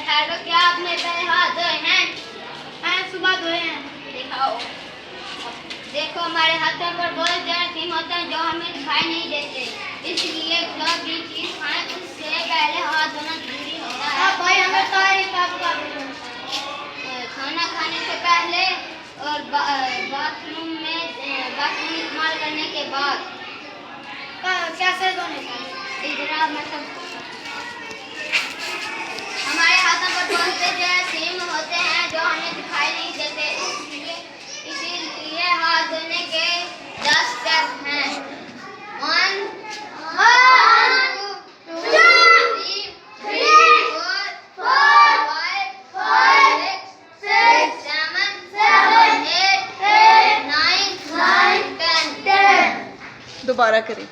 ठहरो, क्या आपने पहले हाथ धोए हैं? मैंने सुबह धोए हैं। दिखाओ। देखो, हमारे हाथों पर बहुत जरासीम होते हैं जो हमें दिखाई नहीं देते, इसलिए जो भी चीज खाएं उससे पहले हाथ धोना जरूरी होता है। भाई हमें तारीफ आपका खाना खाने से पहले और बाथरूम इस्तेमाल करने के बाद कैसे धोने चाहिए? इधर मतलब हमारे हाथों पर बहुत से जरासीम होते हैं जो हमें दिखाई नहीं देते, इसीलिए हाथ धोने के 10 स्टेप हैं। 1 2 3 4 5 6 7 8 9 10। दोबारा करें।